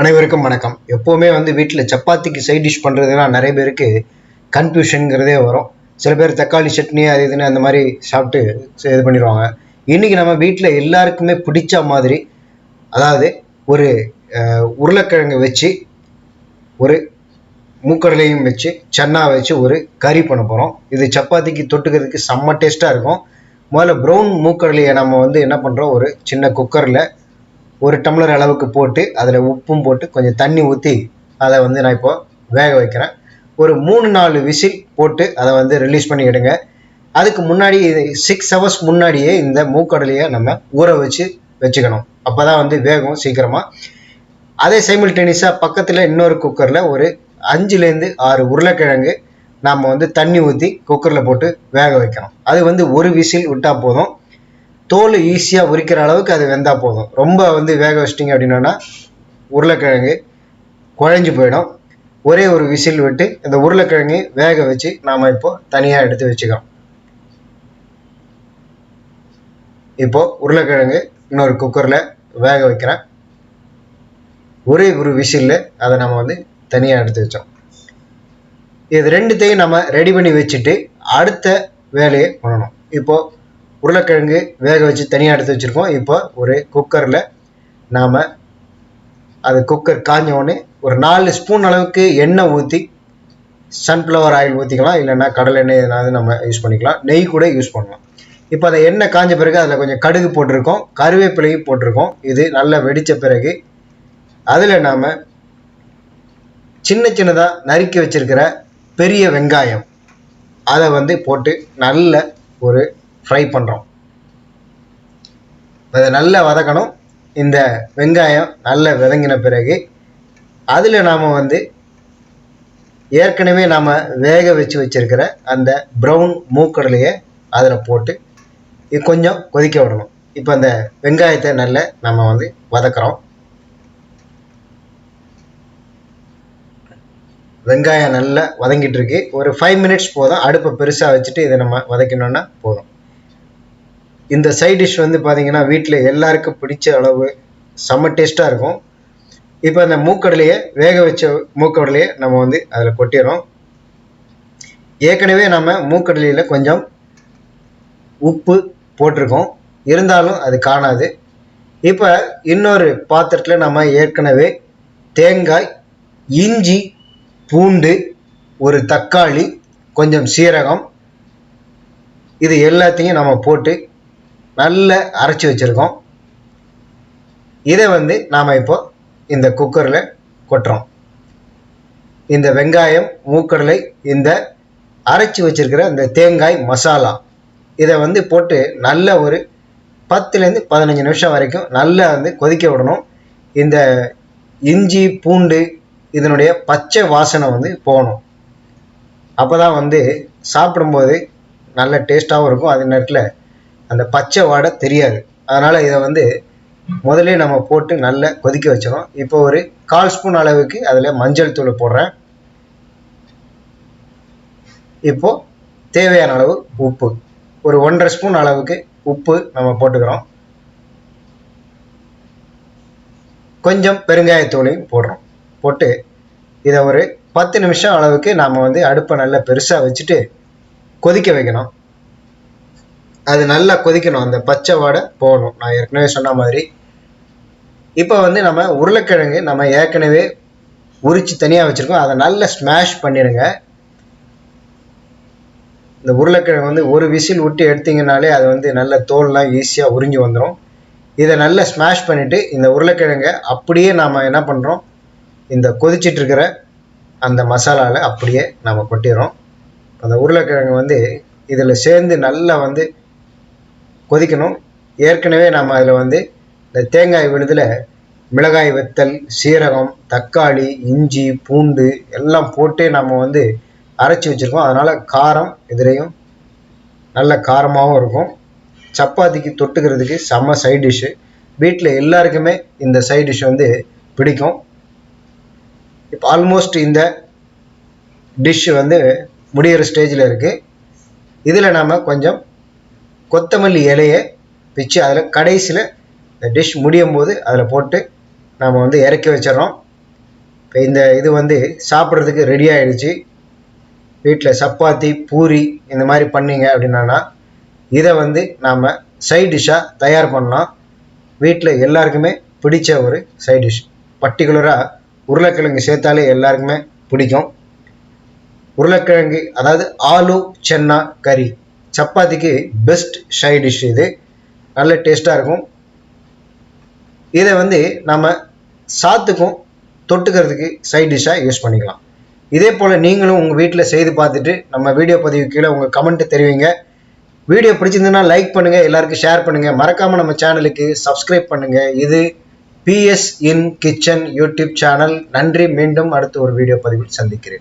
அனைவருக்கும் வணக்கம். எப்போவுமே வீட்டில் சப்பாத்திக்கு சைட் டிஷ் பண்ணுறதுனா நிறைய பேருக்கு கன்ஃபியூஷனுங்கிறதே வரும். சில பேர் தக்காளி சட்னி அது இதுன்னு அந்த மாதிரி சாப்பிட்டு இது பண்ணிடுவாங்க. இன்றைக்கி நம்ம வீட்டில் எல்லாருக்குமே பிடிச்ச மாதிரி, அதாவது ஒரு உருளைக்கிழங்கு வச்சு, ஒரு மூக்கடலையும் வச்சு, சன்னா வச்சு ஒரு கறி பண்ண போகிறோம். இது சப்பாத்திக்கு தொட்டுக்கிறதுக்கு செம்ம டேஸ்ட்டாக இருக்கும். முதல்ல ப்ரௌன் மூக்கடலையை நம்ம என்ன பண்ணுறோம், ஒரு சின்ன குக்கரில் ஒரு டம்ளர் அளவுக்கு போட்டு அதில் உப்பும் போட்டு கொஞ்சம் தண்ணி ஊற்றி அதை நான் இப்போ வேக வைக்கிறேன். ஒரு 3-4 விசில் போட்டு அதை ரிலீஸ் பண்ணி எடுங்க. அதுக்கு முன்னாடி 6 ஹவர்ஸ் முன்னாடியே இந்த மூக்கடலையை நம்ம ஊற வச்சுக்கணும். அப்போ தான் வேகும் சீக்கிரமாக. அதே சைமில்டேனியஸாக பக்கத்தில் இன்னொரு குக்கரில் ஒரு 5-6 உருளைக்கிழங்கு நாம் தண்ணி ஊற்றி குக்கரில் போட்டு வேக வைக்கணும். அது ஒரு விசில் விட்டால் போதும். தோல் ஈஸியாக உரிக்கிற அளவுக்கு அது வெந்தால் போதும். ரொம்ப வேக வச்சிட்டிங்க அப்படின்னா உருளைக்கிழங்கு குழஞ்சி போயிடும். ஒரே ஒரு விசில் விட்டு இந்த உருளைக்கிழங்கு வேக வச்சு நாம் இப்போ தனியாக எடுத்து வச்சுக்கிறோம். இப்போ உருளைக்கிழங்கு இன்னொரு குக்கரில் வேக வைக்கிறேன். ஒரே ஒரு விசிலில் அதை நம்ம தனியாக எடுத்து வச்சோம். இது ரெண்டுத்தையும் நம்ம ரெடி பண்ணி வச்சுட்டு அடுத்த வேலையை பண்ணணும். இப்போது உருளைக்கிழங்கு வேக வச்சு தனியாக எடுத்து வச்சுருக்கோம். இப்போ ஒரு குக்கரில் நாம் அது குக்கர் காஞ்ச உடனே ஒரு 4 ஸ்பூன் அளவுக்கு எண்ணெய் ஊற்றி, சன்ஃப்ளவர் ஆயில் ஊற்றிக்கலாம், இல்லைன்னா கடலை எண்ணெய் எதனாவது நம்ம யூஸ் பண்ணிக்கலாம், நெய் கூட யூஸ் பண்ணலாம். இப்போ அந்த எண்ணெய் காஞ்ச பிறகு அதில் கொஞ்சம் கடுகு போட்டிருக்கோம், கருவேப்பிலையும் போட்டிருக்கோம். இது நல்லா வெடித்த பிறகு அதில் நாம் சின்னதாக நறுக்கி வச்சிருக்கிற பெரிய வெங்காயம் அதை போட்டு நல்ல ஒரு ஃப்ரை பண்ணுறோம். அதை நல்லா வதக்கணும். இந்த வெங்காயம் நல்லா வதங்கின பிறகு அதில் நாம் ஏற்கனவே நாம் வேக வச்சிருக்கிற அந்த ப்ரௌன் மூக்கடலையை அதில் போட்டு கொஞ்சம் கொதிக்க விடணும். இப்போ அந்த வெங்காயத்தை நல்லா நம்ம வதக்குறோம். வெங்காயம் நல்லா வதங்கிட்டு இருக்கு. ஒரு 5 மினிட்ஸ் போதும். அடுப்பை பெருசாக வச்சுட்டு இதை நம்ம வதக்கணும்னா போதும். இந்த சைட் டிஷ் பார்த்தீங்கன்னா வீட்டில் எல்லாருக்கும் பிடிச்ச அளவு செம்ம டேஸ்ட்டாக இருக்கும். இப்போ அந்த மூக்கடலையை வேக வச்ச மூக்கடலையை நம்ம அதில் கொட்டிடுறோம். ஏற்கனவே நம்ம மூக்கடலையில் கொஞ்சம் உப்பு போட்டிருக்கோம், இருந்தாலும் அது காணாது. இப்போ இன்னொரு பாத்திரத்தில் நம்ம ஏற்கனவே தேங்காய், இஞ்சி, பூண்டு, ஒரு தக்காளி, கொஞ்சம் சீரகம், இது எல்லாத்தையும் நம்ம போட்டு நல்லா அரைச்சி வச்சுருக்கோம். இதை நாம் இப்போ இந்த குக்கரில் கொட்டுறோம். இந்த வெங்காயம், மூக்கடலை, இந்த அரைச்சி வச்சிருக்கிற இந்த தேங்காய் மசாலா இதை போட்டு நல்ல ஒரு 10லேருந்து 15 நிமிஷம் வரைக்கும் நல்லா கொதிக்க விடணும். இந்த இஞ்சி, பூண்டு இதனுடைய பச்சை வாசனை போகணும். அப்போ தான் சாப்பிடும்போது நல்ல டேஸ்ட்டாகவும் இருக்கும். அதே நேரத்தில் அந்த பச்சை வாடை தெரியாது. அதனால் இதை முதல்ல நம்ம போட்டு நல்லா கொதிக்க வச்சிடும். இப்போ ஒரு 1/4 ஸ்பூன் அளவுக்கு அதில் மஞ்சள் தூள் போடுறேன். இப்போது தேவையான அளவு உப்பு, ஒரு 1.5 ஸ்பூன் அளவுக்கு உப்பு நம்ம போட்டுக்கிறோம். கொஞ்சம் பெருங்காயத்தூளையும் போடுறோம். போட்டு இதை ஒரு 10 நிமிஷம் அளவுக்கு நாம் அடுப்பை நல்லா பெருசாக வச்சுட்டு கொதிக்க வைக்கணும். அது நல்லா கொதிக்கணும், அந்த பச்சை வாடை போகணும். நான் ஏற்கனவே சொன்ன மாதிரி இப்போ நம்ம உருளைக்கிழங்கு நம்ம ஏற்கனவே உரித்து தனியாக வச்சுருக்கோம். அதை நல்லா ஸ்மாஷ் பண்ணிடுங்க. இந்த உருளைக்கிழங்கு ஒரு விசில் விட்டு எடுத்திங்கனாலே அது நல்ல தோல்லாம் ஈஸியாக உறிஞ்சி வந்துடும். இதை நல்லா ஸ்மாஷ் பண்ணிவிட்டு இந்த உருளைக்கிழங்கை அப்படியே நாம் என்ன பண்ணுறோம், இந்த கொதிச்சிட்ருக்கிற அந்த மசாலாவில் அப்படியே நாம் கொட்டிடுறோம். அந்த உருளைக்கிழங்கு இதில் சேர்ந்து நல்லா கொதிக்கணும். ஏற்கனவே நாம் அதில் இந்த தேங்காய் விழுதில் மிளகாய் வத்தல், சீரகம், தக்காளி, இஞ்சி, பூண்டு எல்லாம் போட்டு நம்ம அரைச்சி வச்சுருக்கோம். அதனால் காரம் இதுலேயும் நல்ல காரமாகவும் இருக்கும். சப்பாத்திக்கு தொட்டுக்கிறதுக்கு செம்ம சைட் டிஷ்ஷு. வீட்டில் எல்லாருக்குமே இந்த சைட் டிஷ் பிடிக்கும். இப்போ ஆல்மோஸ்ட் இந்த டிஷ் முடிகிற ஸ்டேஜில் இருக்குது. இதில் நாம் கொஞ்சம் கொத்தமல்லி இலையை பிச்சு அதில் கடைசியில் இந்த டிஷ் முடியும் போது அதில் போட்டு நாம் இறக்கி வச்சிடறோம். இந்த இது வந்து சாப்பிட்றதுக்கு ரெடி ஆகிடுச்சு. வீட்டில் சப்பாத்தி பூரி இந்த மாதிரி பண்ணிங்க அப்படின்னா இதை வந்து நாம் சைட் டிஷ்ஷாக தயார் பண்ணலாம். வீட்டில் எல்லாருக்குமே பிடிச்ச ஒரு சைட் டிஷ். பர்டிகுலராக உருளைக்கிழங்கு சேர்த்தாலே எல்லாருக்குமே பிடிக்கும். உருளைக்கிழங்கு அதாவது ஆலு சென்னா கறி சப்பாத்திக்கு பெஸ்ட் சைட் டிஷ். இது நல்ல டேஸ்ட்டாக இருக்கும். இதை வந்து நம்ம சாத்துக்கும் தொட்டுக்கிறதுக்கு சைட் டிஷ்ஷாக யூஸ் பண்ணிக்கலாம். இதே போல் நீங்களும் உங்கள் வீட்டில் செய்து பார்த்துட்டு நம்ம வீடியோ பதிவு கீழே உங்கள் கமெண்ட்டு தெரிவிங்க. வீடியோ பிடிச்சிருந்ததுன்னா லைக் பண்ணுங்கள், எல்லாருக்கும் ஷேர் பண்ணுங்கள், மறக்காமல் நம்ம சேனலுக்கு சப்ஸ்கிரைப் பண்ணுங்கள். இது PS இன் கிச்சன் யூடியூப் சேனல். நன்றி. மீண்டும் அடுத்த ஒரு வீடியோ பதிவில் சந்திக்கிறேன்.